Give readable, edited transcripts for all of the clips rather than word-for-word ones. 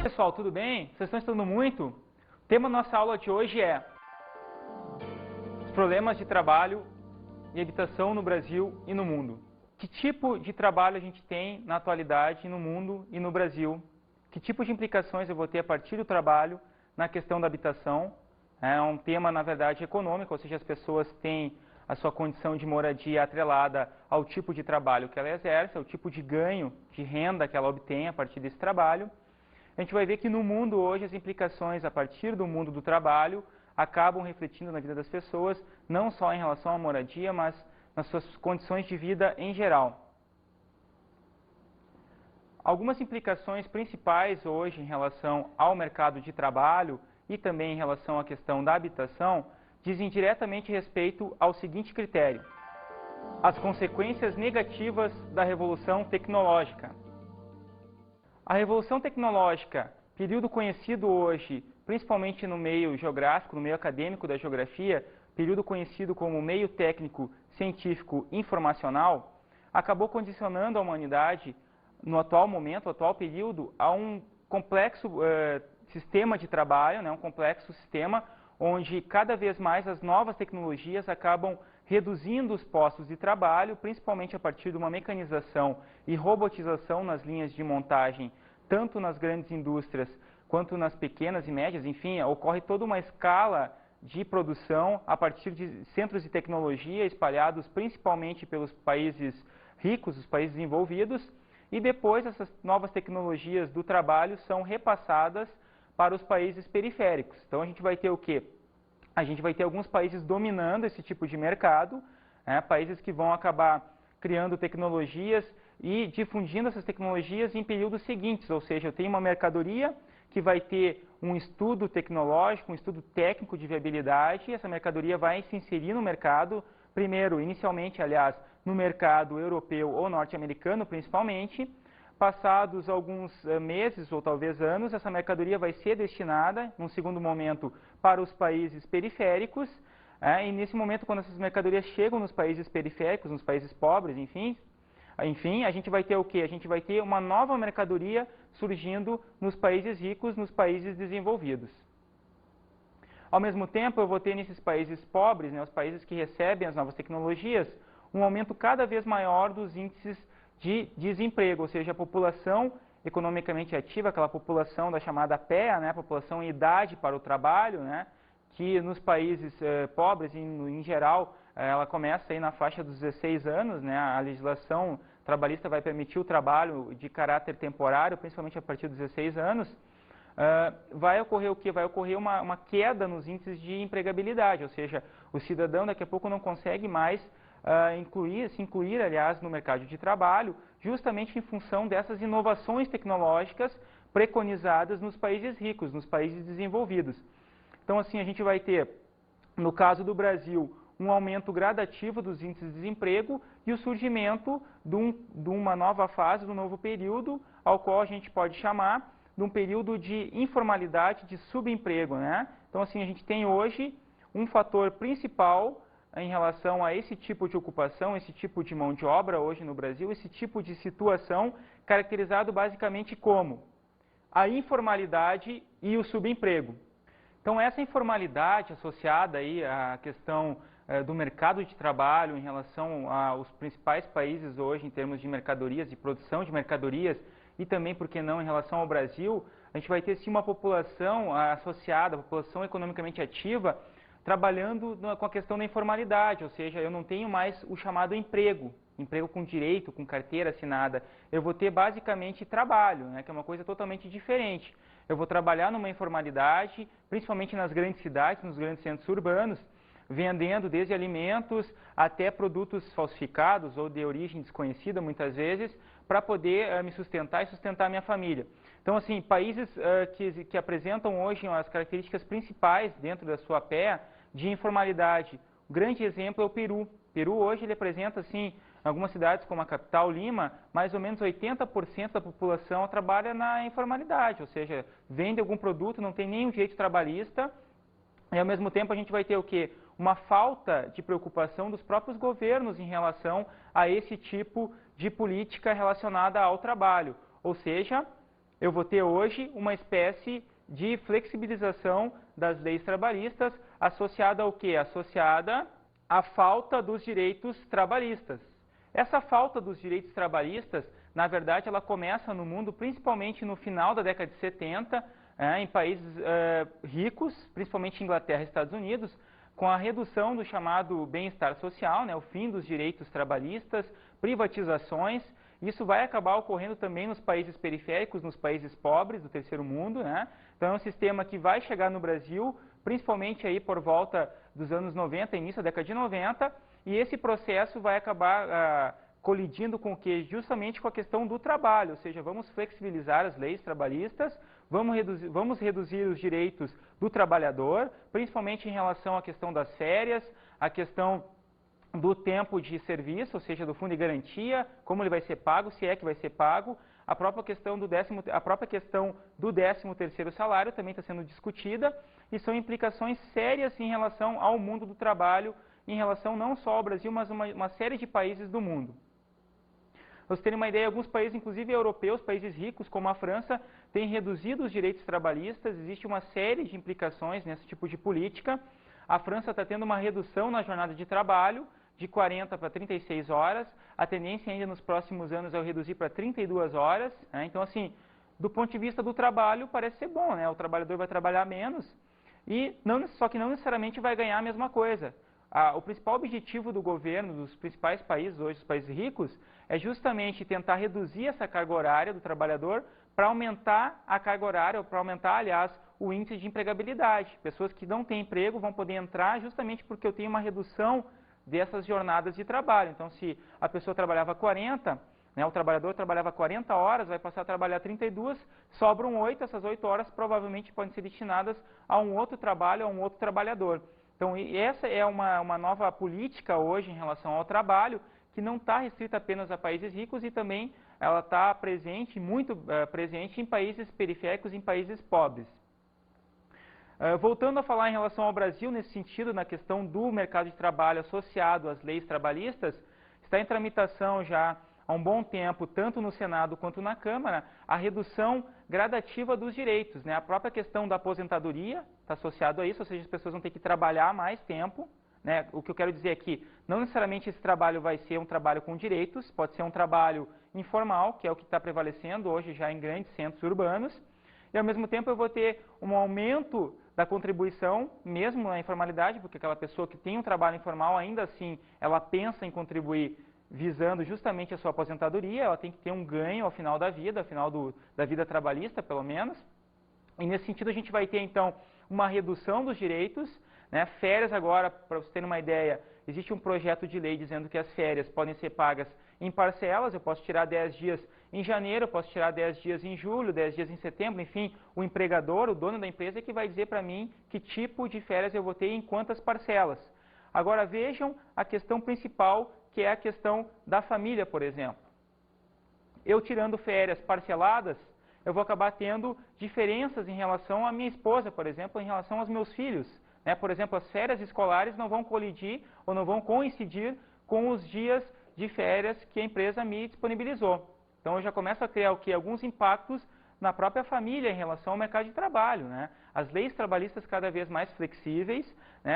Pessoal, tudo bem? Vocês estão estudando muito? O tema da nossa aula de hoje é os problemas de trabalho e habitação no Brasil e no mundo. Que tipo de trabalho a gente tem na atualidade no mundo e no Brasil? Que tipo de implicações eu vou ter a partir do trabalho na questão da habitação? É um tema, na verdade, econômico, ou seja, as pessoas têm a sua condição de moradia atrelada ao tipo de trabalho que ela exerce, ao tipo de ganho de renda que ela obtém a partir desse trabalho. A gente vai ver que no mundo hoje as implicações a partir do mundo do trabalho acabam refletindo na vida das pessoas, não só em relação à moradia, mas nas suas condições de vida em geral. Algumas implicações principais hoje em relação ao mercado de trabalho e também em relação à questão da habitação dizem diretamente respeito ao seguinte critério: as consequências negativas da revolução tecnológica. A revolução tecnológica, período conhecido hoje, principalmente no meio geográfico, no meio acadêmico da geografia, período conhecido como meio técnico, científico, informacional, acabou condicionando a humanidade, no atual momento, no atual período, a um complexo sistema de trabalho, um complexo sistema onde cada vez mais as novas tecnologias acabam reduzindo os postos de trabalho, principalmente a partir de uma mecanização e robotização nas linhas de montagem, tanto nas grandes indústrias quanto nas pequenas e médias. Enfim, ocorre toda uma escala de produção a partir de centros de tecnologia espalhados principalmente pelos países ricos, os países desenvolvidos, e depois essas novas tecnologias do trabalho são repassadas para os países periféricos. Então a gente vai ter o quê? A gente vai ter alguns países dominando esse tipo de mercado, países que vão acabar criando tecnologias e difundindo essas tecnologias em períodos seguintes, ou seja, eu tenho uma mercadoria que vai ter um estudo tecnológico, um estudo técnico de viabilidade, e essa mercadoria vai se inserir no mercado, primeiro, inicialmente, aliás, no mercado europeu ou norte-americano, principalmente. Passados alguns meses ou talvez anos, essa mercadoria vai ser destinada, num segundo momento, para os países periféricos, e nesse momento, quando essas mercadorias chegam nos países periféricos, nos países pobres, enfim, a gente vai ter o quê? A gente vai ter uma nova mercadoria surgindo nos países ricos, nos países desenvolvidos. Ao mesmo tempo, eu vou ter nesses países pobres, os países que recebem as novas tecnologias, um aumento cada vez maior dos índices de desemprego, ou seja, a população economicamente ativa, aquela população da chamada PEA, população em idade para o trabalho, que nos países pobres, em geral, ela começa aí na faixa dos 16 anos, a legislação trabalhista vai permitir o trabalho de caráter temporário, principalmente a partir dos 16 anos. Vai ocorrer o quê? Vai ocorrer uma queda nos índices de empregabilidade, ou seja, o cidadão daqui a pouco não consegue mais se incluir, aliás, no mercado de trabalho, justamente em função dessas inovações tecnológicas preconizadas nos países ricos, nos países desenvolvidos. Então, assim, a gente vai ter, no caso do Brasil, um aumento gradativo dos índices de desemprego e o surgimento de uma nova fase, de um novo período, ao qual a gente pode chamar de um período de informalidade, de subemprego, Então, assim, a gente tem hoje um fator principal em relação a esse tipo de ocupação, esse tipo de mão de obra hoje no Brasil, esse tipo de situação caracterizado basicamente como a informalidade e o subemprego. Então, essa informalidade associada aí à questão do mercado de trabalho em relação aos principais países hoje em termos de mercadorias, de produção de mercadorias e também, por que não, em relação ao Brasil, a gente vai ter sim uma população associada, a população economicamente ativa, trabalhando com a questão da informalidade, ou seja, eu não tenho mais o chamado emprego com direito, com carteira assinada. Eu vou ter basicamente trabalho, que é uma coisa totalmente diferente. Eu vou trabalhar numa informalidade, principalmente nas grandes cidades, nos grandes centros urbanos, vendendo desde alimentos até produtos falsificados ou de origem desconhecida, muitas vezes, para poder me sustentar e sustentar a minha família. Então, assim, países que apresentam hoje as características principais dentro da sua PEA de informalidade. Um grande exemplo é o Peru. O Peru hoje ele apresenta, assim, em algumas cidades como a capital, Lima, mais ou menos 80% da população trabalha na informalidade, ou seja, vende algum produto, não tem nenhum direito trabalhista, e ao mesmo tempo a gente vai ter o quê? Uma falta de preocupação dos próprios governos em relação a esse tipo de política relacionada ao trabalho. Ou seja, eu vou ter hoje uma espécie de flexibilização das leis trabalhistas associada ao quê? Associada à falta dos direitos trabalhistas. Essa falta dos direitos trabalhistas, na verdade, ela começa no mundo principalmente no final da década de 70, em países ricos, principalmente Inglaterra e Estados Unidos, com a redução do chamado bem-estar social, o fim dos direitos trabalhistas, privatizações. Isso vai acabar ocorrendo também nos países periféricos, nos países pobres do terceiro mundo, Então é um sistema que vai chegar no Brasil, principalmente aí por volta dos anos 90, início da década de 90, e esse processo vai acabar colidindo com o que? Justamente com a questão do trabalho, ou seja, vamos flexibilizar as leis trabalhistas, vamos reduzir os direitos do trabalhador, principalmente em relação à questão das férias, a questão do tempo de serviço, ou seja, do fundo de garantia, como ele vai ser pago, se é que vai ser pago, a própria questão do 13º salário também está sendo discutida, e são implicações sérias em relação ao mundo do trabalho, em relação não só ao Brasil, mas uma série de países do mundo. Para vocês terem uma ideia, alguns países, inclusive europeus, países ricos, como a França, têm reduzido os direitos trabalhistas, existe uma série de implicações nesse tipo de política. A França está tendo uma redução na jornada de trabalho, de 40 para 36 horas, a tendência ainda nos próximos anos é reduzir para 32 horas, Então, assim, do ponto de vista do trabalho, parece ser bom, O trabalhador vai trabalhar menos, só que não necessariamente vai ganhar a mesma coisa. O principal objetivo do governo, dos principais países hoje, os países ricos, é justamente tentar reduzir essa carga horária do trabalhador para aumentar a carga horária, ou para aumentar, aliás, o índice de empregabilidade. Pessoas que não têm emprego vão poder entrar justamente porque eu tenho uma redução dessas jornadas de trabalho. Então, se a pessoa trabalhava 40, o trabalhador trabalhava 40 horas, vai passar a trabalhar 32, sobram 8, essas 8 horas provavelmente podem ser destinadas a um outro trabalho, a um outro trabalhador. Então, essa é uma nova política hoje em relação ao trabalho, que não está restrita apenas a países ricos e também ela está presente, muito presente em países periféricos, em países pobres. Voltando a falar em relação ao Brasil, nesse sentido, na questão do mercado de trabalho associado às leis trabalhistas, está em tramitação já há um bom tempo, tanto no Senado quanto na Câmara, a redução gradativa dos direitos. A própria questão da aposentadoria está associado a isso, ou seja, as pessoas vão ter que trabalhar mais tempo. O que eu quero dizer aqui, não necessariamente esse trabalho vai ser um trabalho com direitos, pode ser um trabalho informal, que é o que está prevalecendo hoje já em grandes centros urbanos, e ao mesmo tempo eu vou ter um aumento da contribuição, mesmo na informalidade, porque aquela pessoa que tem um trabalho informal, ainda assim, ela pensa em contribuir visando justamente a sua aposentadoria, ela tem que ter um ganho ao final da vida, da vida trabalhista, pelo menos. E nesse sentido a gente vai ter, então, uma redução dos direitos, Férias agora, para vocês terem uma ideia, existe um projeto de lei dizendo que as férias podem ser pagas em parcelas, eu posso tirar 10 dias em janeiro, eu posso tirar 10 dias em julho, 10 dias em setembro, enfim, o empregador, o dono da empresa é que vai dizer para mim que tipo de férias eu vou ter e em quantas parcelas. Agora vejam a questão principal, que é a questão da família, por exemplo. Eu tirando férias parceladas, eu vou acabar tendo diferenças em relação à minha esposa, por exemplo, em relação aos meus filhos. Por exemplo, as férias escolares não vão colidir ou não vão coincidir com os dias de férias que a empresa me disponibilizou. Então, eu já começo a criar alguns impactos na própria família em relação ao mercado de trabalho. As leis trabalhistas cada vez mais flexíveis.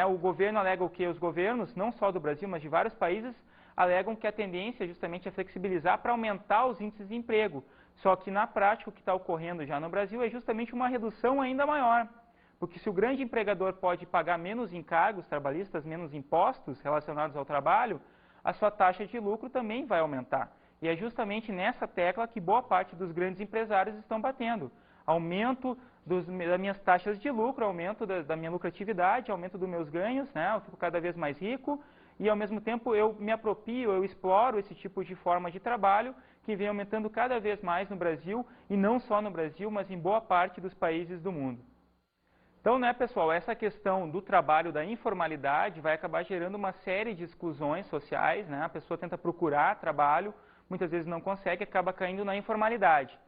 O governo alega os governos, não só do Brasil, mas de vários países, alegam que a tendência justamente é flexibilizar para aumentar os índices de emprego. Só que, na prática, o que está ocorrendo já no Brasil é justamente uma redução ainda maior. Porque se o grande empregador pode pagar menos encargos trabalhistas, menos impostos relacionados ao trabalho, a sua taxa de lucro também vai aumentar. E é justamente nessa tecla que boa parte dos grandes empresários estão batendo. Aumento das minhas taxas de lucro, aumento da minha lucratividade, aumento dos meus ganhos, eu fico cada vez mais rico e ao mesmo tempo eu me aproprio, eu exploro esse tipo de forma de trabalho que vem aumentando cada vez mais no Brasil e não só no Brasil, mas em boa parte dos países do mundo. Então, pessoal, essa questão do trabalho, da informalidade, vai acabar gerando uma série de exclusões sociais, A pessoa tenta procurar trabalho, muitas vezes não consegue, acaba caindo na informalidade.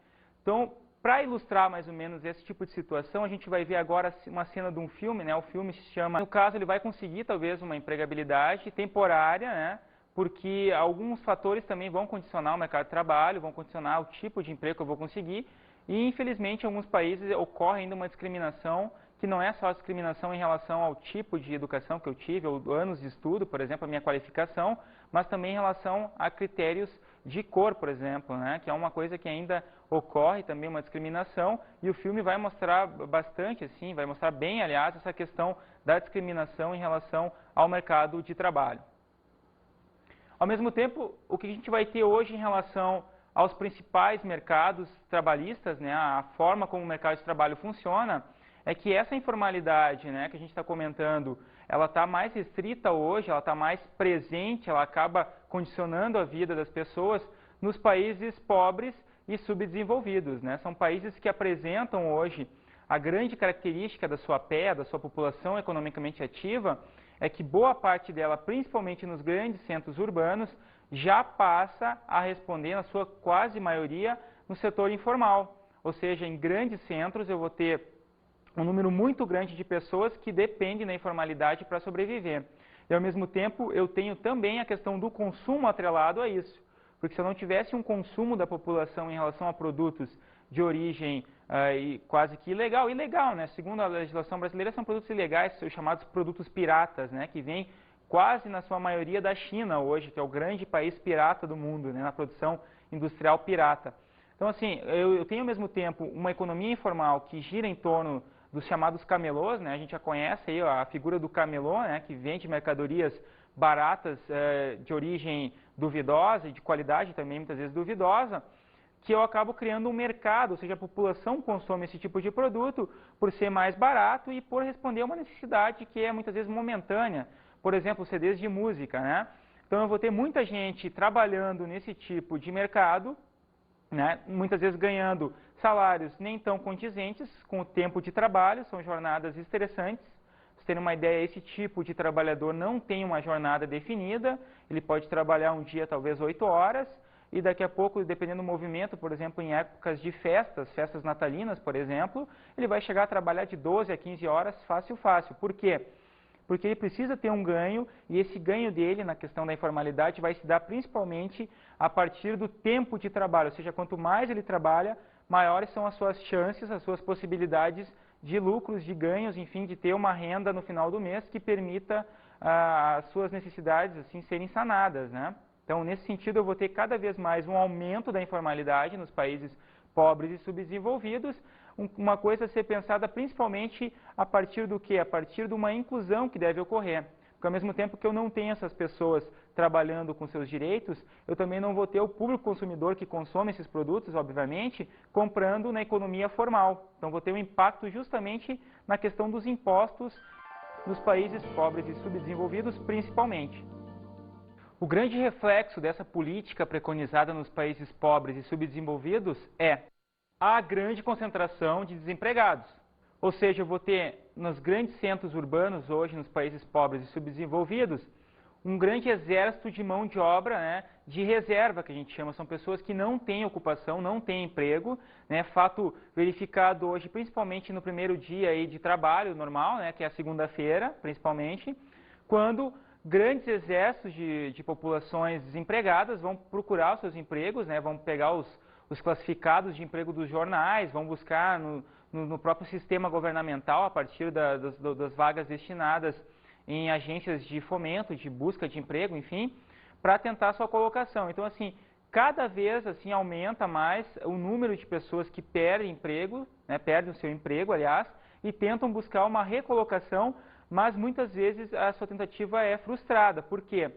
Então, para ilustrar mais ou menos esse tipo de situação, a gente vai ver agora uma cena de um filme, O filme se chama... No caso, ele vai conseguir, talvez, uma empregabilidade temporária, porque alguns fatores também vão condicionar o mercado de trabalho, vão condicionar o tipo de emprego que eu vou conseguir, E, infelizmente, em alguns países ocorre ainda uma discriminação que não é só a discriminação em relação ao tipo de educação que eu tive, ou anos de estudo, por exemplo, a minha qualificação, mas também em relação a critérios de cor, por exemplo, né, que é uma coisa que ainda ocorre também, uma discriminação, e o filme vai mostrar bastante, assim, vai mostrar bem, aliás, essa questão da discriminação em relação ao mercado de trabalho. Ao mesmo tempo, o que a gente vai ter hoje em relação aos principais mercados trabalhistas, né, a forma como o mercado de trabalho funciona, é que essa informalidade, né, que a gente está comentando, ela está mais restrita hoje, ela está mais presente, ela acaba condicionando a vida das pessoas nos países pobres e subdesenvolvidos, né? São países que apresentam hoje a grande característica da sua PEA, da sua população economicamente ativa, é que boa parte dela, principalmente nos grandes centros urbanos, já passa a responder, na sua quase maioria, no setor informal. Ou seja, em grandes centros eu vou ter um número muito grande de pessoas que dependem da informalidade para sobreviver. E, ao mesmo tempo, eu tenho também a questão do consumo atrelado a isso. Porque se eu não tivesse um consumo da população em relação a produtos de origem quase que ilegal, né? Segundo a legislação brasileira, são produtos ilegais, são chamados produtos piratas, né? Que vêm quase na sua maioria da China hoje, que é o grande país pirata do mundo, né? Na produção industrial pirata. Então, assim, eu tenho ao mesmo tempo uma economia informal que gira em torno dos chamados camelôs, né? A gente já conhece aí a figura do camelô, né? Que vende mercadorias baratas de origem duvidosa e de qualidade também muitas vezes duvidosa, que eu acabo criando um mercado, ou seja, a população consome esse tipo de produto por ser mais barato e por responder a uma necessidade que é muitas vezes momentânea, por exemplo, CDs de música, né? Então eu vou ter muita gente trabalhando nesse tipo de mercado, né? Muitas vezes ganhando salários nem tão condizentes com o tempo de trabalho, são jornadas estressantes. Para vocês terem uma ideia, esse tipo de trabalhador não tem uma jornada definida, ele pode trabalhar um dia talvez 8 horas, e daqui a pouco, dependendo do movimento, por exemplo, em épocas de festas natalinas, por exemplo, ele vai chegar a trabalhar de 12 a 15 horas fácil. Por quê? Porque ele precisa ter um ganho, e esse ganho dele, na questão da informalidade, vai se dar principalmente a partir do tempo de trabalho, ou seja, quanto mais ele trabalha, maiores são as suas chances, as suas possibilidades de lucros, de ganhos, enfim, de ter uma renda no final do mês que permita as suas necessidades assim serem sanadas, né? Então, nesse sentido, eu vou ter cada vez mais um aumento da informalidade nos países pobres e subdesenvolvidos, uma coisa a ser pensada principalmente a partir do quê? A partir de uma inclusão que deve ocorrer. Porque ao mesmo tempo que eu não tenho essas pessoas trabalhando com seus direitos, eu também não vou ter o público consumidor que consome esses produtos, obviamente, comprando na economia formal. Então, vou ter um impacto justamente na questão dos impostos nos países pobres e subdesenvolvidos, principalmente. O grande reflexo dessa política preconizada nos países pobres e subdesenvolvidos é a grande concentração de desempregados. Ou seja, eu vou ter nos grandes centros urbanos hoje, nos países pobres e subdesenvolvidos, um grande exército de mão de obra, né, de reserva, que a gente chama. São pessoas que não têm ocupação, não têm emprego, né, fato verificado hoje, principalmente no primeiro dia aí de trabalho normal, né, que é a segunda-feira, principalmente, quando grandes exércitos de populações desempregadas vão procurar os seus empregos, né, vão pegar os classificados de emprego dos jornais, vão buscar no próprio sistema governamental, a partir das vagas destinadas em agências de fomento, de busca de emprego, enfim, para tentar a sua colocação. Então, assim, cada vez assim, aumenta mais o número de pessoas que perdem emprego, né, perdem o seu emprego, aliás, e tentam buscar uma recolocação, mas muitas vezes a sua tentativa é frustrada. Por quê?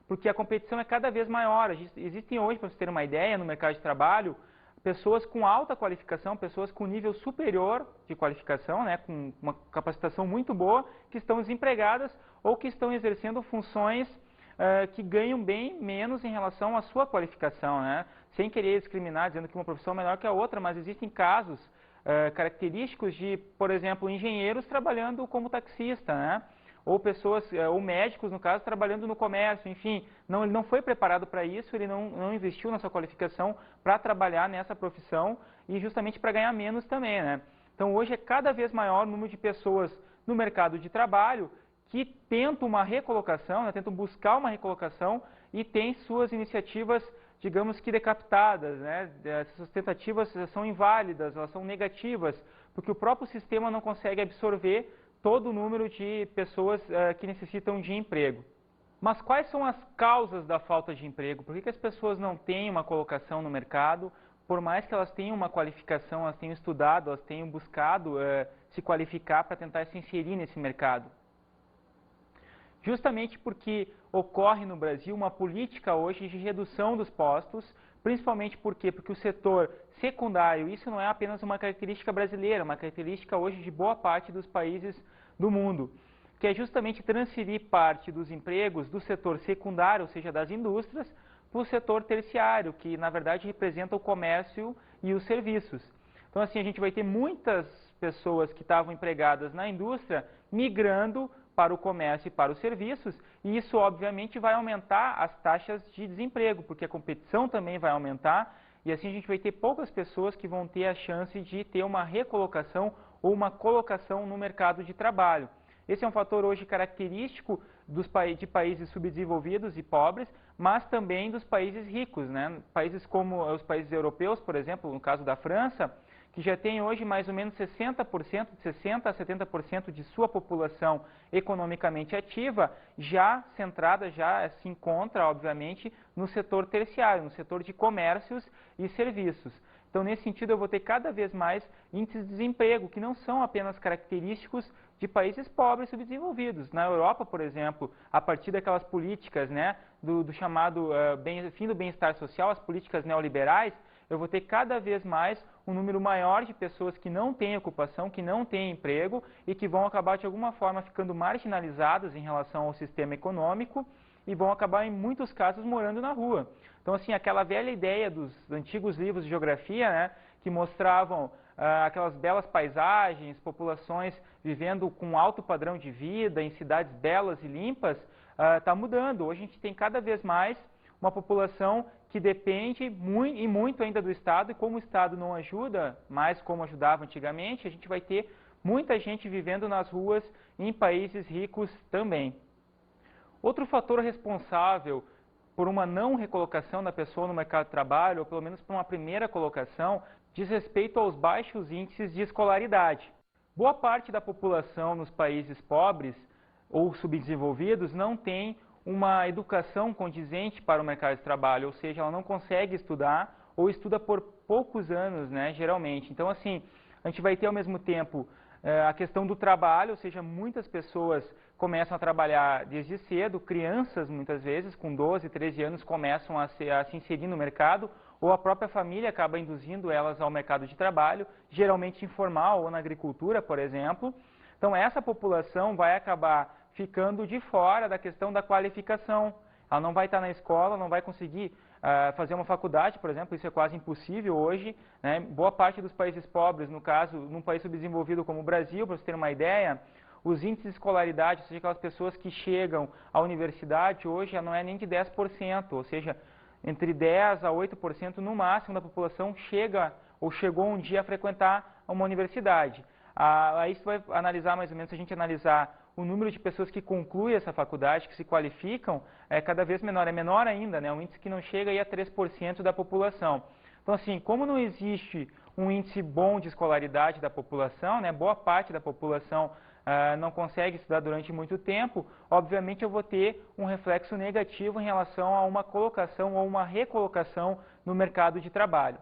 Porque a competição é cada vez maior. Existem hoje, para vocês terem uma ideia, no mercado de trabalho, pessoas com alta qualificação, pessoas com nível superior de qualificação, né, com uma capacitação muito boa, que estão desempregadas ou que estão exercendo funções que ganham bem menos em relação à sua qualificação, né, sem querer discriminar, dizendo que uma profissão é melhor que a outra, mas existem casos característicos de, por exemplo, engenheiros trabalhando como taxista, né? Ou pessoas, ou médicos, no caso, trabalhando no comércio, enfim, ele não foi preparado para isso, ele não investiu na sua qualificação para trabalhar nessa profissão e justamente para ganhar menos também, né? Então, hoje é cada vez maior o número de pessoas no mercado de trabalho que tentam uma recolocação, né? Tentam buscar uma recolocação e têm suas iniciativas digamos que decapitadas, né? Essas tentativas são inválidas, elas são negativas, porque o próprio sistema não consegue absorver todo o número de pessoas que necessitam de emprego. Mas quais são as causas da falta de emprego? Por que as pessoas não têm uma colocação no mercado? Por mais que elas tenham uma qualificação, elas tenham estudado, elas tenham buscado se qualificar para tentar se inserir nesse mercado. Justamente porque ocorre no Brasil uma política hoje de redução dos postos, principalmente porque o setor secundário, isso não é apenas uma característica brasileira, uma característica hoje de boa parte dos países do mundo, que é justamente transferir parte dos empregos do setor secundário, ou seja, das indústrias, para o setor terciário, que na verdade representa o comércio e os serviços. Então assim, a gente vai ter muitas pessoas que estavam empregadas na indústria migrando para o comércio e para os serviços, e isso obviamente vai aumentar as taxas de desemprego, porque a competição também vai aumentar, e assim a gente vai ter poucas pessoas que vão ter a chance de ter uma recolocação ou uma colocação no mercado de trabalho. Esse é um fator hoje característico de países subdesenvolvidos e pobres, mas também dos países ricos, né? Países como os países europeus, por exemplo, no caso da França, que já tem hoje mais ou menos 60%, de 60% a 70% de sua população economicamente ativa, já centrada, já se encontra, obviamente, no setor terciário, no setor de comércios e serviços. Então, nesse sentido, eu vou ter cada vez mais índices de desemprego, que não são apenas característicos de países pobres subdesenvolvidos. Na Europa, por exemplo, a partir daquelas políticas, né, do chamado fim do bem-estar social, as políticas neoliberais, eu vou ter cada vez mais um número maior de pessoas que não têm ocupação, que não têm emprego e que vão acabar, de alguma forma, ficando marginalizadas em relação ao sistema econômico e vão acabar, em muitos casos, morando na rua. Então, assim, aquela velha ideia dos antigos livros de geografia, né, que mostravam aquelas belas paisagens, populações vivendo com alto padrão de vida, em cidades belas e limpas, está mudando. Hoje a gente tem cada vez mais uma população que depende muito ainda do Estado, e como o Estado não ajuda mais como ajudava antigamente, a gente vai ter muita gente vivendo nas ruas em países ricos também. Outro fator responsável por uma não recolocação da pessoa no mercado de trabalho, ou pelo menos por uma primeira colocação, diz respeito aos baixos índices de escolaridade. Boa parte da população nos países pobres ou subdesenvolvidos não tem uma educação condizente para o mercado de trabalho, ou seja, ela não consegue estudar ou estuda por poucos anos, né, geralmente. Então, assim, a gente vai ter ao mesmo tempo a questão do trabalho, ou seja, muitas pessoas começam a trabalhar desde cedo, crianças muitas vezes, com 12, 13 anos, começam a se inserir no mercado, ou a própria família acaba induzindo elas ao mercado de trabalho, geralmente informal ou na agricultura, por exemplo. Então, essa população vai acabar ficando de fora da questão da qualificação. Ela não vai estar na escola, não vai conseguir fazer uma faculdade, por exemplo, isso é quase impossível hoje, né? Boa parte dos países pobres, no caso, num país subdesenvolvido como o Brasil, para você ter uma ideia, os índices de escolaridade, ou seja, aquelas pessoas que chegam à universidade hoje, já não é nem de 10%, ou seja, entre 10% a 8% no máximo da população chega ou chegou um dia a frequentar uma universidade. Aí você vai analisar mais ou menos, se a gente analisar o número de pessoas que concluem essa faculdade, que se qualificam, é cada vez menor, é menor ainda, né? Um índice que não chega aí a 3% da população. Então, assim, como não existe um índice bom de escolaridade da população, né? Boa parte da população não consegue estudar durante muito tempo, obviamente eu vou ter um reflexo negativo em relação a uma colocação ou uma recolocação no mercado de trabalho.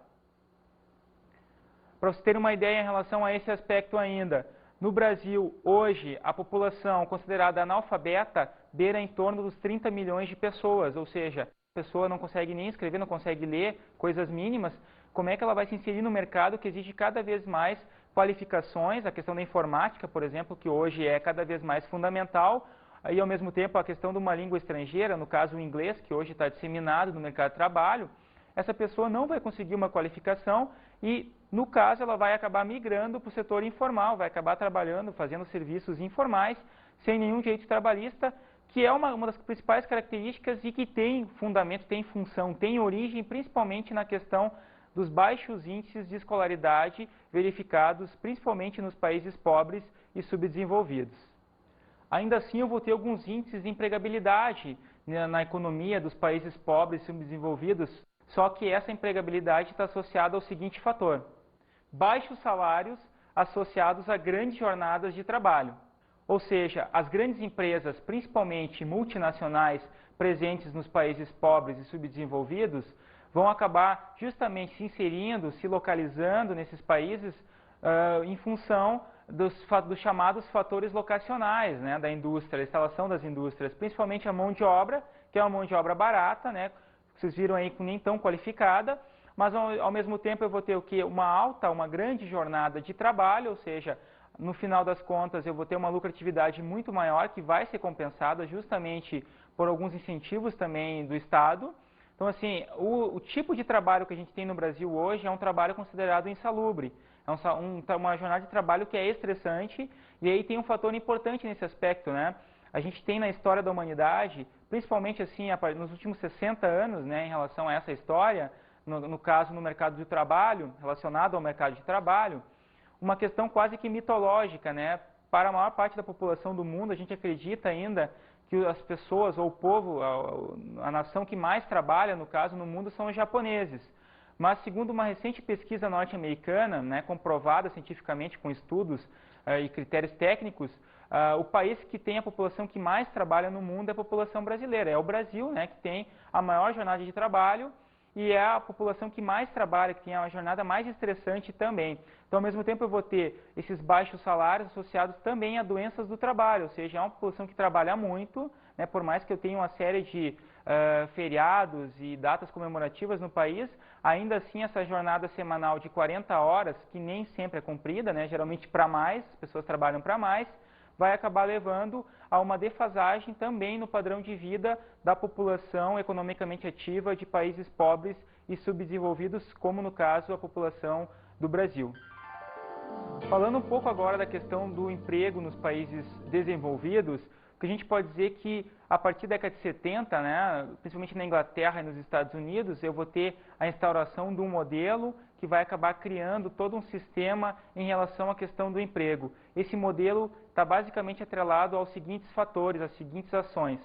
Para você ter uma ideia em relação a esse aspecto ainda, no Brasil, hoje, a população considerada analfabeta beira em torno dos 30 milhões de pessoas, ou seja, a pessoa não consegue nem escrever, não consegue ler coisas mínimas, como é que ela vai se inserir no mercado que exige cada vez mais qualificações, a questão da informática, por exemplo, que hoje é cada vez mais fundamental, e ao mesmo tempo a questão de uma língua estrangeira, no caso o inglês, que hoje está disseminado no mercado de trabalho, essa pessoa não vai conseguir uma qualificação e, no caso, ela vai acabar migrando para o setor informal, vai acabar trabalhando, fazendo serviços informais, sem nenhum direito trabalhista, que é uma das principais características e que tem fundamento, tem função, tem origem, principalmente na questão dos baixos índices de escolaridade verificados, principalmente nos países pobres e subdesenvolvidos. Ainda assim, eu vou ter alguns índices de empregabilidade na economia dos países pobres e subdesenvolvidos, só que essa empregabilidade está associada ao seguinte fator: baixos salários associados a grandes jornadas de trabalho. Ou seja, as grandes empresas, principalmente multinacionais, presentes nos países pobres e subdesenvolvidos, vão acabar justamente se inserindo, se localizando nesses países em função dos chamados fatores locacionais, né, da indústria, a instalação das indústrias, principalmente a mão de obra, que é uma mão de obra barata, né, vocês viram aí nem tão qualificada, mas ao mesmo tempo eu vou ter o quê? Uma grande jornada de trabalho, ou seja, no final das contas eu vou ter uma lucratividade muito maior que vai ser compensada justamente por alguns incentivos também do Estado. Então, assim, o tipo de trabalho que a gente tem no Brasil hoje é um trabalho considerado insalubre. É uma jornada de trabalho que é estressante, e aí tem um fator importante nesse aspecto, né? A gente tem na história da humanidade, principalmente assim, nos últimos 60 anos, né, em relação a essa história, no caso no mercado de trabalho, relacionado ao mercado de trabalho, uma questão quase que mitológica, né? Para a maior parte da população do mundo, a gente acredita ainda que as pessoas, ou o povo, a nação que mais trabalha, no caso, no mundo, são os japoneses. Mas, segundo uma recente pesquisa norte-americana, né, comprovada cientificamente com estudos e critérios técnicos, o país que tem a população que mais trabalha no mundo é a população brasileira. É o Brasil, né, que tem a maior jornada de trabalho e é a população que mais trabalha, que tem a jornada mais estressante também. Então, ao mesmo tempo, eu vou ter esses baixos salários associados também a doenças do trabalho, ou seja, é uma população que trabalha muito, né, por mais que eu tenha uma série de feriados e datas comemorativas no país, ainda assim essa jornada semanal de 40 horas, que nem sempre é cumprida, né, geralmente para mais, as pessoas trabalham para mais, vai acabar levando a uma defasagem também no padrão de vida da população economicamente ativa de países pobres e subdesenvolvidos, como no caso a população do Brasil. Falando um pouco agora da questão do emprego nos países desenvolvidos, o que a gente pode dizer é que a partir da década de 70, né, principalmente na Inglaterra e nos Estados Unidos, eu vou ter a instauração de um modelo que vai acabar criando todo um sistema em relação à questão do emprego. Esse modelo está basicamente atrelado aos seguintes fatores, às seguintes ações: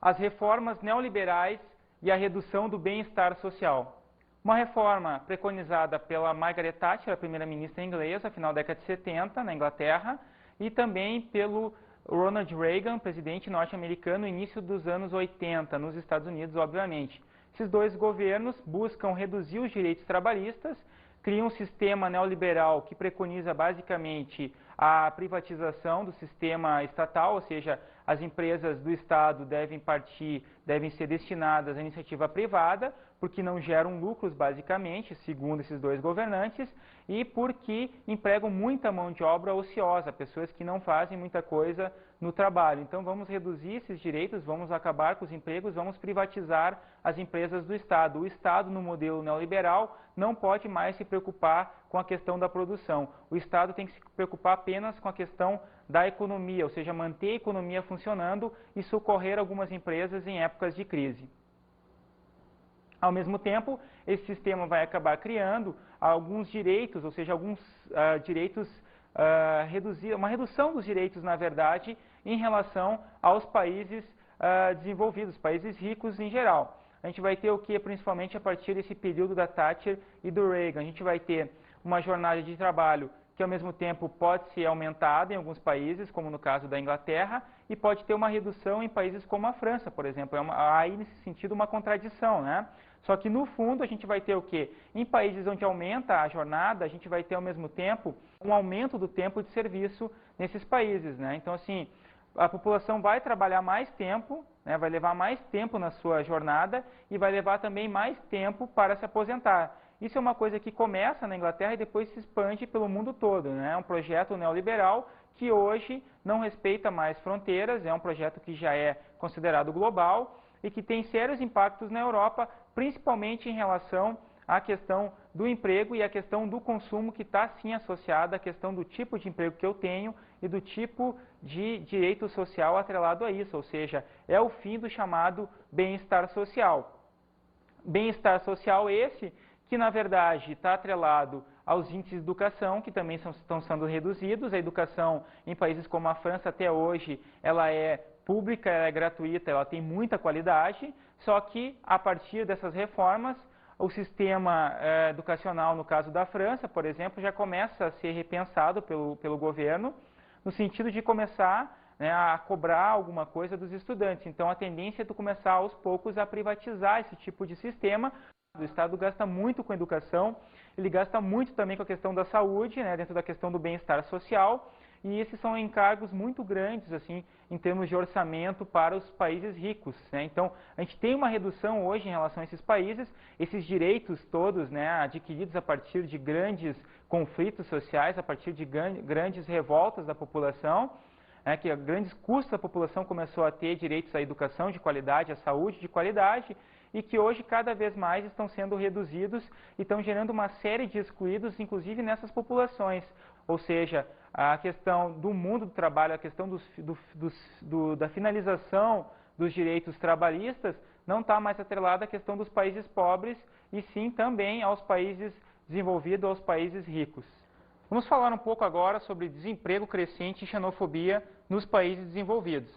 as reformas neoliberais e a redução do bem-estar social. Uma reforma preconizada pela Margaret Thatcher, a primeira-ministra inglesa, no final da década de 70, na Inglaterra, e também pelo Ronald Reagan, presidente norte-americano, no início dos anos 80, nos Estados Unidos, obviamente. Esses dois governos buscam reduzir os direitos trabalhistas, criam um sistema neoliberal que preconiza basicamente a privatização do sistema estatal, ou seja, as empresas do Estado devem ser destinadas à iniciativa privada, porque não geram lucros, basicamente, segundo esses dois governantes, e porque empregam muita mão de obra ociosa, pessoas que não fazem muita coisa no trabalho. Então, vamos reduzir esses direitos, vamos acabar com os empregos, vamos privatizar as empresas do Estado. O Estado, no modelo neoliberal, não pode mais se preocupar com a questão da produção. O Estado tem que se preocupar apenas com a questão da economia, ou seja, manter a economia funcionando e socorrer algumas empresas em épocas de crise. Ao mesmo tempo, esse sistema vai acabar criando alguns direitos, ou seja, alguns direitos, uma redução dos direitos, na verdade, em relação aos países desenvolvidos, países ricos em geral. A gente vai ter o que, principalmente a partir desse período da Thatcher e do Reagan? A gente vai ter uma jornada de trabalho que ao mesmo tempo pode ser aumentada em alguns países, como no caso da Inglaterra, e pode ter uma redução em países como a França, por exemplo. Há aí, nesse sentido, uma contradição, né? Só que, no fundo, a gente vai ter o quê? Em países onde aumenta a jornada, a gente vai ter, ao mesmo tempo, um aumento do tempo de serviço nesses países, né? Então, assim, a população vai trabalhar mais tempo, né? Vai levar mais tempo na sua jornada e vai levar também mais tempo para se aposentar. Isso é uma coisa que começa na Inglaterra e depois se expande pelo mundo todo, né? É um projeto neoliberal que hoje não respeita mais fronteiras, é um projeto que já é considerado global e que tem sérios impactos na Europa, principalmente em relação à questão do emprego e à questão do consumo, que está sim associada à questão do tipo de emprego que eu tenho e do tipo de direito social atrelado a isso, ou seja, é o fim do chamado bem-estar social. Bem-estar social esse que, na verdade, está atrelado aos índices de educação, que também estão sendo reduzidos. A educação em países como a França, até hoje, ela é pública, ela é gratuita, ela tem muita qualidade, só que, a partir dessas reformas, o sistema educacional, no caso da França, por exemplo, já começa a ser repensado pelo governo, no sentido de começar, né, a cobrar alguma coisa dos estudantes. Então, a tendência é tu começar aos poucos a privatizar esse tipo de sistema. O Estado gasta muito com a educação, ele gasta muito também com a questão da saúde, né, dentro da questão do bem-estar social, e esses são encargos muito grandes, assim, em termos de orçamento para os países ricos, né? Então, a gente tem uma redução hoje em relação a esses países, esses direitos todos, né, adquiridos a partir de grandes conflitos sociais, a partir de grandes revoltas da população, que a grandes custos a população começou a ter direitos à educação de qualidade, à saúde de qualidade, e que hoje cada vez mais estão sendo reduzidos e estão gerando uma série de excluídos, inclusive nessas populações. Ou seja, a questão do mundo do trabalho, a questão da finalização dos direitos trabalhistas não está mais atrelada à questão dos países pobres e sim também aos países desenvolvidos, aos países ricos. Vamos falar um pouco agora sobre desemprego crescente e xenofobia nos países desenvolvidos.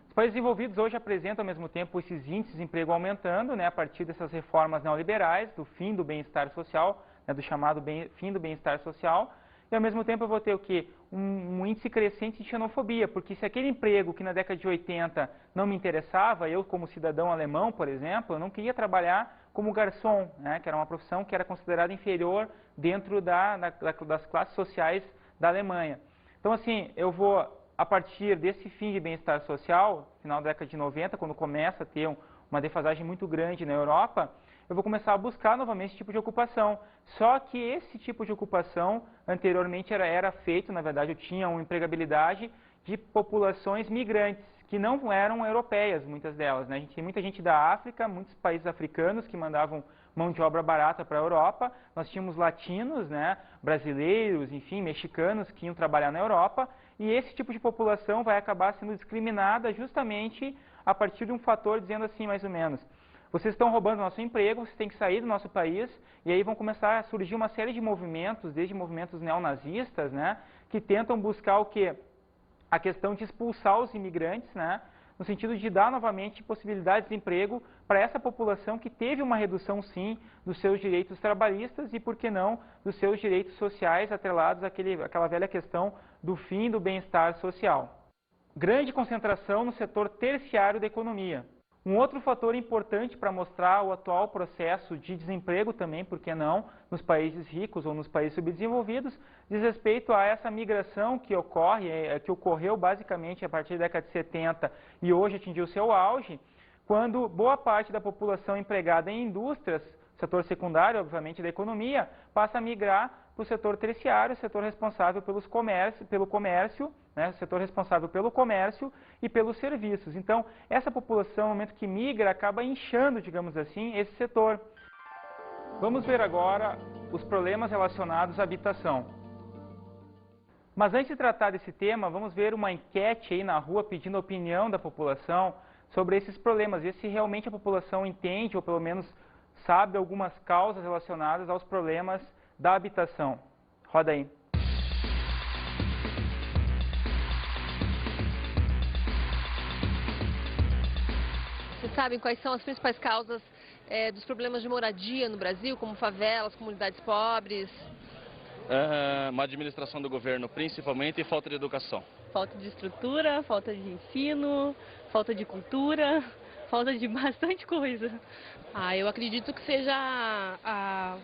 Os países desenvolvidos hoje apresentam ao mesmo tempo esses índices de desemprego aumentando, né, a partir dessas reformas neoliberais, do fim do bem-estar social, né, do chamado fim do bem-estar social, e ao mesmo tempo eu vou ter o quê? Um índice crescente de xenofobia, porque se aquele emprego que na década de 80 não me interessava, eu como cidadão alemão, por exemplo, eu não queria trabalhar como garçom, né, que era uma profissão que era considerada inferior dentro das classes sociais da Alemanha. Então, assim, eu vou, a partir desse fim de bem-estar social, final da década de 90, quando começa a ter uma defasagem muito grande na Europa, eu vou começar a buscar novamente esse tipo de ocupação. Só que esse tipo de ocupação, anteriormente, era feito, na verdade, eu tinha uma empregabilidade de populações migrantes, que não eram europeias, muitas delas, né? A gente tem muita gente da África, muitos países africanos que mandavam mão de obra barata para a Europa. Nós tínhamos latinos, né, brasileiros, enfim, mexicanos que iam trabalhar na Europa. E esse tipo de população vai acabar sendo discriminada justamente a partir de um fator dizendo assim, mais ou menos, vocês estão roubando nosso emprego, vocês têm que sair do nosso país, e aí vão começar a surgir uma série de movimentos, desde movimentos neonazistas, né, que tentam buscar o quê? A questão de expulsar os imigrantes, né, no sentido de dar novamente possibilidades de emprego para essa população que teve uma redução, sim, dos seus direitos trabalhistas e, por que não, dos seus direitos sociais atrelados àquela velha questão do fim do bem-estar social. Grande concentração no setor terciário da economia. Um outro fator importante para mostrar o atual processo de desemprego também, por que não, nos países ricos ou nos países subdesenvolvidos, diz respeito a essa migração que ocorreu basicamente a partir da década de 70 e hoje atingiu seu auge, quando boa parte da população empregada em indústrias, setor secundário, obviamente, da economia, passa a migrar para o setor terciário, setor responsável pelo comércio, né, setor responsável pelo comércio e pelos serviços. Então, essa população, no momento que migra, acaba inchando, digamos assim, esse setor. Vamos ver agora os problemas relacionados à habitação. Mas antes de tratar desse tema, vamos ver uma enquete aí na rua pedindo a opinião da população sobre esses problemas, ver se realmente a população entende, ou pelo menos sabe algumas causas relacionadas aos problemas da habitação. Roda aí. Vocês sabem quais são as principais causas dos problemas de moradia no Brasil, como favelas, comunidades pobres? Uma administração do governo, principalmente, e falta de educação. Falta de estrutura, falta de ensino, falta de cultura, falta de bastante coisa. Eu acredito que seja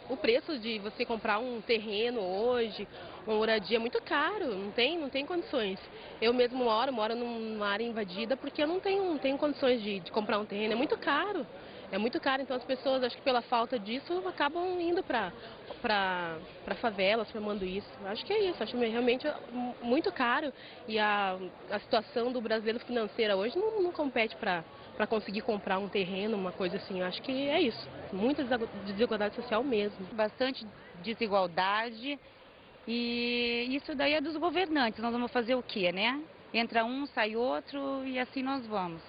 o preço de você comprar um terreno hoje, uma moradia, é muito caro, não tem condições. Eu mesmo moro numa área invadida porque eu não tenho condições de comprar um terreno, é muito caro. É muito caro, então as pessoas, acho que pela falta disso, acabam indo para favelas, formando isso. Acho que é isso, acho realmente muito caro e a situação do brasileiro financeira hoje não compete para conseguir comprar um terreno, uma coisa assim. Acho que é isso, muita desigualdade social mesmo. Bastante desigualdade e isso daí é dos governantes, nós vamos fazer o quê, né? Entra um, sai outro e assim nós vamos.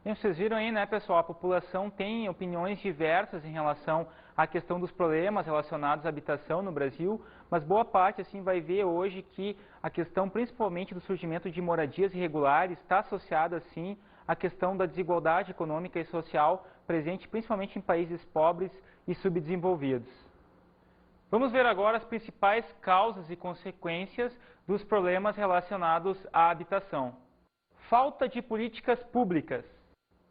Vocês viram aí, né, pessoal, a população tem opiniões diversas em relação à questão dos problemas relacionados à habitação no Brasil, mas boa parte, assim, vai ver hoje que a questão, principalmente do surgimento de moradias irregulares, está associada, sim, à questão da desigualdade econômica e social presente principalmente em países pobres e subdesenvolvidos. Vamos ver agora as principais causas e consequências dos problemas relacionados à habitação. Falta de políticas públicas.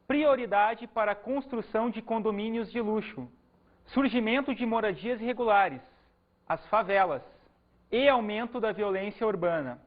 Prioridade para a construção de condomínios de luxo. Surgimento de moradias irregulares. As favelas. E aumento da violência urbana.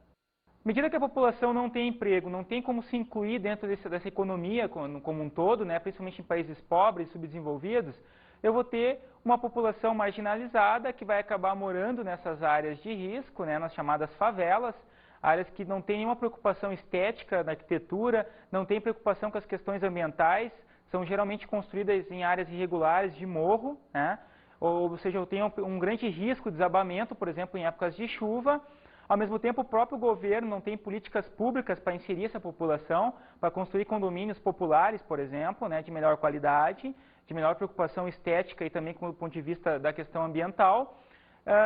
À medida que a população não tem emprego, não tem como se incluir dentro dessa economia como um todo, né, principalmente em países pobres e subdesenvolvidos, eu vou ter uma população marginalizada que vai acabar morando nessas áreas de risco, né, nas chamadas favelas, áreas que não têm nenhuma preocupação estética na arquitetura, não tem preocupação com as questões ambientais, são geralmente construídas em áreas irregulares de morro, né, ou seja, eu tenho um grande risco de desabamento, por exemplo, em épocas de chuva. Ao mesmo tempo, o próprio governo não tem políticas públicas para inserir essa população, para construir condomínios populares, por exemplo, né, de melhor qualidade, de melhor preocupação estética e também do ponto de vista da questão ambiental.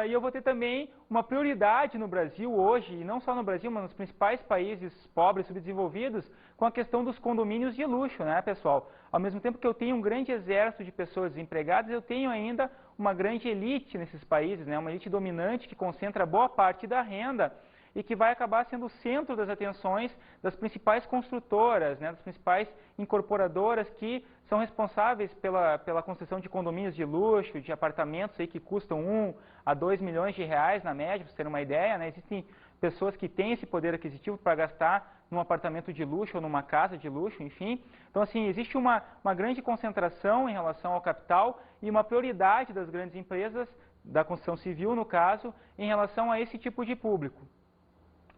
E eu vou ter também uma prioridade no Brasil hoje, e não só no Brasil, mas nos principais países pobres, subdesenvolvidos, com a questão dos condomínios de luxo, né, pessoal? Ao mesmo tempo que eu tenho um grande exército de pessoas desempregadas, eu tenho ainda uma grande elite nesses países, né, uma elite dominante que concentra boa parte da renda e que vai acabar sendo o centro das atenções das principais construtoras, né, das principais incorporadoras que são responsáveis pela construção de condomínios de luxo, de apartamentos aí que custam 1 a 2 milhões de reais na média, para vocês terem uma ideia, né? Existem pessoas que têm esse poder aquisitivo para gastar num apartamento de luxo ou numa casa de luxo, enfim. Então, assim, existe uma grande concentração em relação ao capital e uma prioridade das grandes empresas, da construção civil, no caso, em relação a esse tipo de público.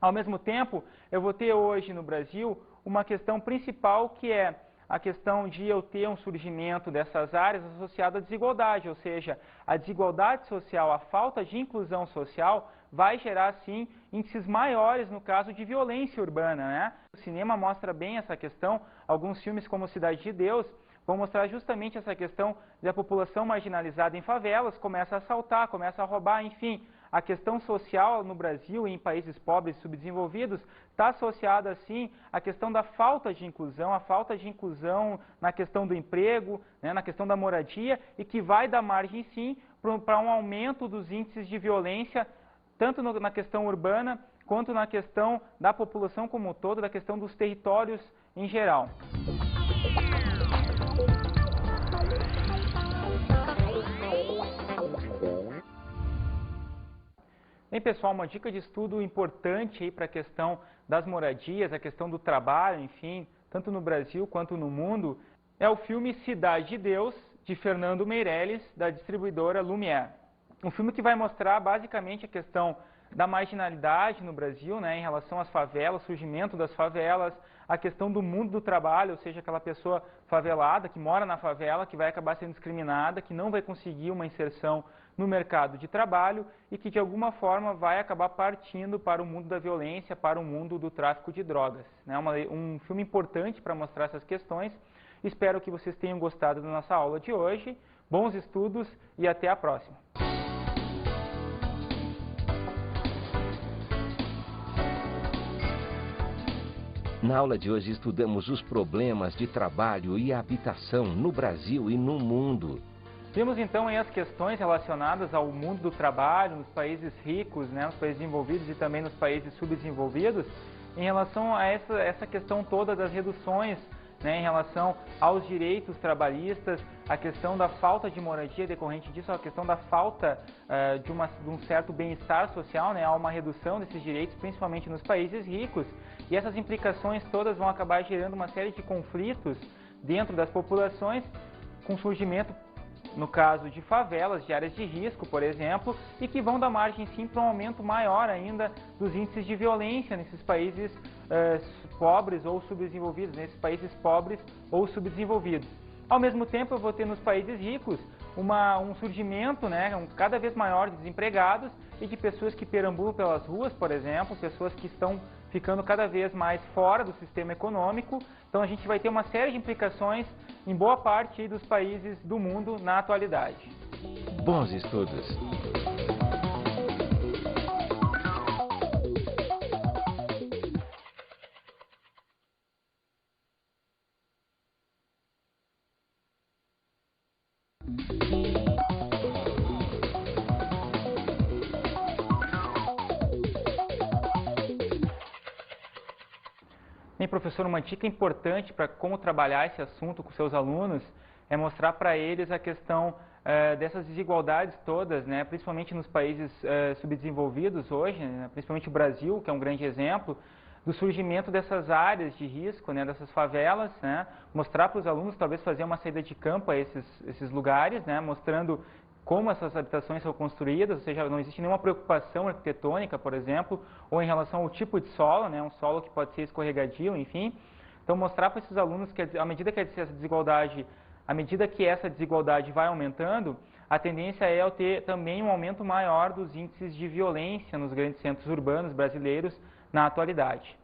Ao mesmo tempo, eu vou ter hoje no Brasil uma questão principal que é a questão de eu ter um surgimento dessas áreas associado à desigualdade, ou seja, a desigualdade social, a falta de inclusão social vai gerar, sim, índices maiores no caso de violência urbana, né? O cinema mostra bem essa questão, alguns filmes como Cidade de Deus vão mostrar justamente essa questão da população marginalizada em favelas, começa a assaltar, começa a roubar, enfim. A questão social no Brasil e em países pobres e subdesenvolvidos está associada, assim, à questão da falta de inclusão, a falta de inclusão na questão do emprego, né, na questão da moradia, e que vai dar margem, sim, para um aumento dos índices de violência, tanto na questão urbana, quanto na questão da população como um todo, da questão dos territórios em geral. Bem, pessoal, uma dica de estudo importante para a questão das moradias, a questão do trabalho, enfim, tanto no Brasil quanto no mundo, é o filme Cidade de Deus, de Fernando Meirelles, da distribuidora Lumière. Um filme que vai mostrar basicamente a questão da marginalidade no Brasil, né, em relação às favelas, surgimento das favelas, a questão do mundo do trabalho, ou seja, aquela pessoa favelada que mora na favela, que vai acabar sendo discriminada, que não vai conseguir uma inserção no mercado de trabalho e que de alguma forma vai acabar partindo para o mundo da violência, para o mundo do tráfico de drogas. É um filme importante para mostrar essas questões. Espero que vocês tenham gostado da nossa aula de hoje. Bons estudos e até a próxima. Na aula de hoje estudamos os problemas de trabalho e habitação no Brasil e no mundo. Vimos então aí as questões relacionadas ao mundo do trabalho nos países ricos, né, nos países desenvolvidos e também nos países subdesenvolvidos, em relação a essa questão toda das reduções, né, em relação aos direitos trabalhistas, a questão da falta de moradia decorrente disso, a questão da falta de um certo bem-estar social, né, há uma redução desses direitos, principalmente nos países ricos, e essas implicações todas vão acabar gerando uma série de conflitos dentro das populações, com surgimento, no caso de favelas, de áreas de risco, por exemplo, e que vão dar margem, sim, para um aumento maior ainda dos índices de violência nesses países pobres ou subdesenvolvidos, nesses países pobres ou subdesenvolvidos. Ao mesmo tempo, eu vou ter nos países ricos um surgimento, né, cada vez maior de desempregados e de pessoas que perambulam pelas ruas, por exemplo, pessoas que estão ficando cada vez mais fora do sistema econômico. Então a gente vai ter uma série de implicações em boa parte dos países do mundo na atualidade. Bons estudos! Bem, professor, uma dica importante para como trabalhar esse assunto com seus alunos é mostrar para eles a questão dessas desigualdades todas, né, principalmente nos países subdesenvolvidos hoje, né, principalmente o Brasil, que é um grande exemplo, do surgimento dessas áreas de risco, né, dessas favelas, né, mostrar para os alunos, talvez fazer uma saída de campo a esses lugares, né, mostrando como essas habitações são construídas, ou seja, não existe nenhuma preocupação arquitetônica, por exemplo, ou em relação ao tipo de solo, né, um solo que pode ser escorregadio, enfim. Então, mostrar para esses alunos que à medida que essa desigualdade vai aumentando, a tendência é ter também um aumento maior dos índices de violência nos grandes centros urbanos brasileiros na atualidade.